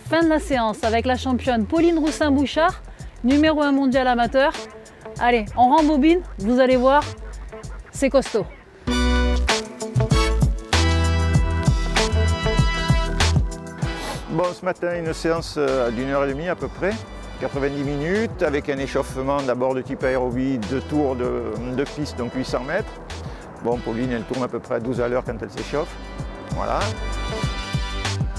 fin de la séance avec la championne Pauline Roussin-Bouchard, numéro 1 mondial amateur. Allez, on rembobine, vous allez voir, c'est costaud. Bon, ce matin, une séance d'une heure et demie à peu près, 90 minutes, avec un échauffement d'abord de type aérobie, 2 tours de piste, donc 800 mètres. Bon, Pauline, elle tourne à peu près à 12 à l'heure quand elle s'échauffe. Voilà.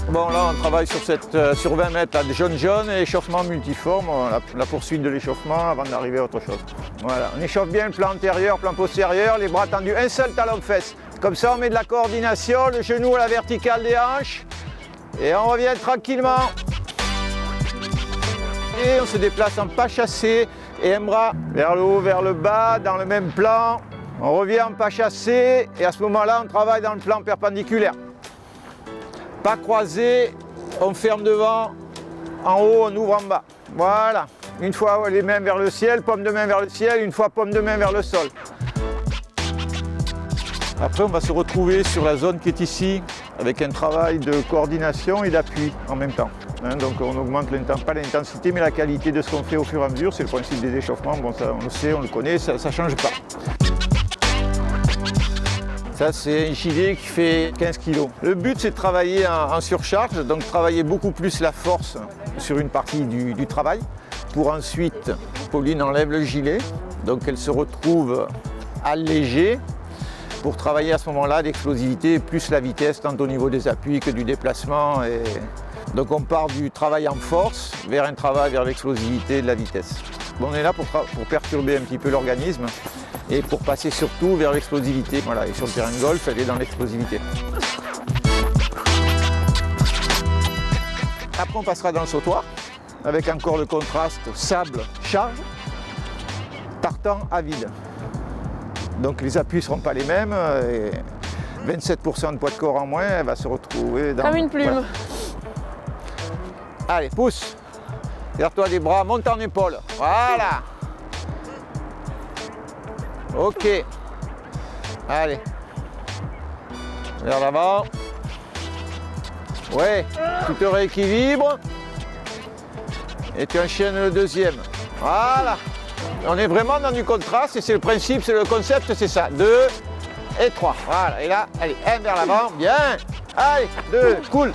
Bon, là, on travaille sur 20 mètres, là, jaune, et échauffement multiforme, la poursuite de l'échauffement avant d'arriver à autre chose. Voilà, on échauffe bien le plan antérieur, plan postérieur, les bras tendus, un seul talon-fesse. Comme ça, on met de la coordination, le genou à la verticale des hanches, et on revient tranquillement. Et on se déplace en pas chassé, et un bras vers le haut, vers le bas, dans le même plan. On revient en pas chassé, et à ce moment-là, on travaille dans le plan perpendiculaire. Pas croisé, on ferme devant, en haut, on ouvre en bas. Voilà. Une fois les mains vers le ciel, paume de main vers le ciel, une fois paume de main vers le sol. Après, on va se retrouver sur la zone qui est ici, avec un travail de coordination et d'appui en même temps. Donc on augmente pas l'intensité, mais la qualité de ce qu'on fait au fur et à mesure. C'est le principe des échauffements, bon, ça, on le sait, on le connaît, ça ne change pas. Ça, c'est un gilet qui fait 15 kg. Le but, c'est de travailler en surcharge, donc travailler beaucoup plus la force sur une partie du travail. Pour ensuite, Pauline enlève le gilet, donc elle se retrouve allégée pour travailler à ce moment-là l'explosivité plus la vitesse, tant au niveau des appuis que du déplacement. Donc on part du travail en force vers un travail vers l'explosivité et de la vitesse. Bon, on est là pour perturber un petit peu l'organisme et pour passer surtout vers l'explosivité. Voilà, et sur le terrain de golf, elle est dans l'explosivité. Après, on passera dans le sautoir, avec encore le contraste sable-charge, tartan à vide. Donc les appuis ne seront pas les mêmes, et 27% de poids de corps en moins, elle va se retrouver dans... Comme une plume. Voilà. Allez, pousse. Vers-toi des bras, monte en épaule. Voilà. Ok. Allez. Vers l'avant. Ouais. Tu te rééquilibres. Et tu enchaînes le deuxième. Voilà. On est vraiment dans du contraste et c'est le principe, c'est le concept, c'est ça. 2 et 3. Voilà. Et là, allez, 1 vers l'avant. Bien. Allez, 2, cool.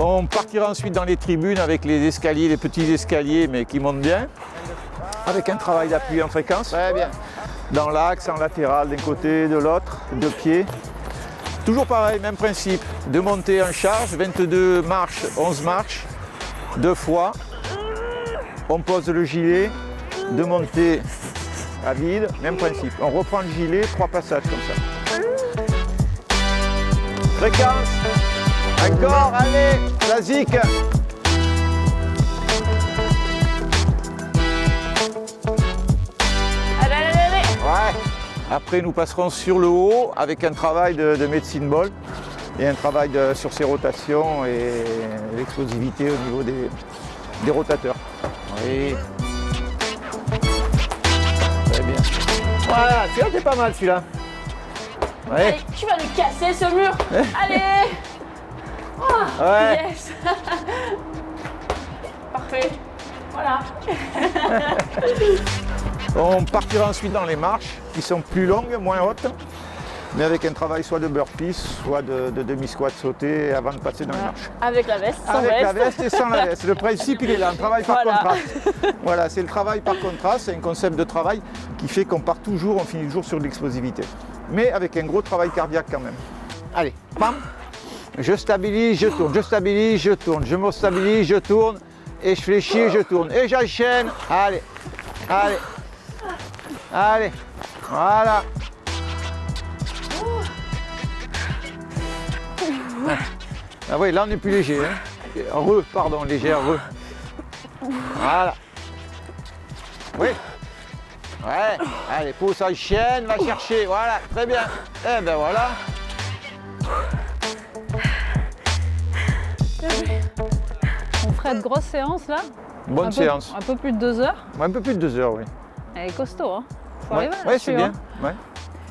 On partira ensuite dans les tribunes avec les escaliers, les petits escaliers mais qui montent bien, avec un travail d'appui en fréquence. Très bien. Dans l'axe, en latéral d'un côté, de l'autre, 2 pieds. Toujours pareil, même principe, de monter en charge, 22 marches, 11 marches, 2 fois. On pose le gilet, de monter à vide, même principe. On reprend le gilet, 3 passages comme ça. Fréquence. Encore, allez, basique. Allez. Ouais. Après, nous passerons sur le haut avec un travail de médecine ball et un travail sur ses rotations et l'explosivité au niveau des rotateurs. Oui. Très bien. Voilà, celui-là, c'est pas mal, celui-là. Ouais. Allez, tu vas le casser ce mur. Allez. Oh, Ouais. yes. Parfait. Voilà. On partira ensuite dans les marches qui sont plus longues, moins hautes, mais avec un travail soit de burpees, soit de demi-squat sauté avant de passer dans les marches. Avec la veste, sans Avec veste. la veste et sans la veste. Le principe, il est là, un travail par Voilà. contraste. Voilà, c'est le travail par contraste, c'est un concept de travail qui fait qu'on part toujours, on finit toujours sur de l'explosivité. Mais avec un gros travail cardiaque quand même. Allez, pam. Je stabilise, je tourne, je stabilise, je tourne, je me stabilise, je tourne, et je fléchis, je tourne, et j'enchaîne. Allez, allez, allez, voilà. Ah oui, là on est plus léger. Hein. Léger, Voilà. Oui. Ouais, allez, pousse en chienne, va chercher, voilà, très bien. Eh ben voilà. On ferait de grosses séances là. Bonne séance. Un peu plus de 2 heures. Un peu plus de 2 heures, oui. Elle est costaud, hein. Faut Ouais, arriver ouais, c'est là-dessus, bien. hein. Ouais.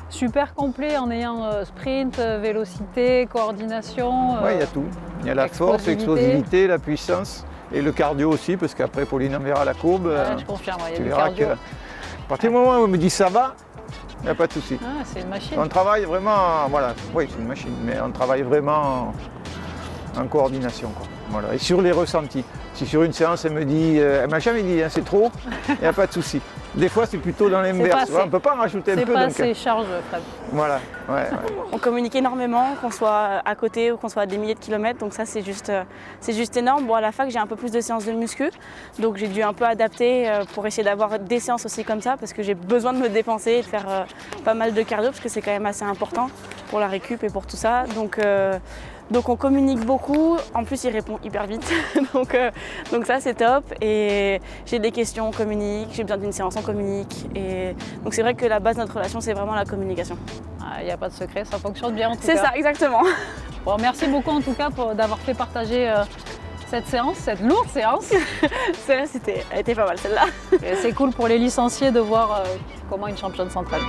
Super complet en ayant sprint, vélocité, coordination. Ouais, il y a tout. Il y a la force, l'explosivité, la puissance et le cardio aussi, parce qu'après Pauline en verra la courbe. Ouais, je confirme, il y a Tu du verras cardio. que à partir du moment où on me dit ça va, il n'y a pas de souci. Ah, c'est une machine. On travaille vraiment, voilà, oui c'est une machine, mais on travaille vraiment en coordination, quoi. Voilà. Et sur les ressentis. Si sur une séance elle me dit, elle m'a jamais dit hein, c'est trop, il n'y a pas de souci. Des fois c'est plutôt dans l'inverse, on ne peut pas en rajouter un peu. C'est pas donc, assez charge, Fred. voilà, ouais. On communique énormément, qu'on soit à côté ou qu'on soit à des milliers de kilomètres, donc ça c'est juste énorme. Bon, à la fac j'ai un peu plus de séances de muscu, donc j'ai dû un peu adapter pour essayer d'avoir des séances aussi comme ça, parce que j'ai besoin de me dépenser et de faire pas mal de cardio, parce que c'est quand même assez important pour la récup et pour tout ça. Donc on communique beaucoup, en plus il répond hyper vite, donc ça c'est top. Et j'ai des questions, on communique, j'ai besoin d'une séance, on communique. Et donc c'est vrai que la base de notre relation c'est vraiment la communication. Il n'y a pas de secret, ça fonctionne bien en tout cas. C'est ça, exactement. Bon, merci beaucoup en tout cas d'avoir fait partager cette séance, cette lourde séance. Celle-là, elle était pas mal celle-là. Et c'est cool pour les licenciés de voir comment une championne s'entraîne.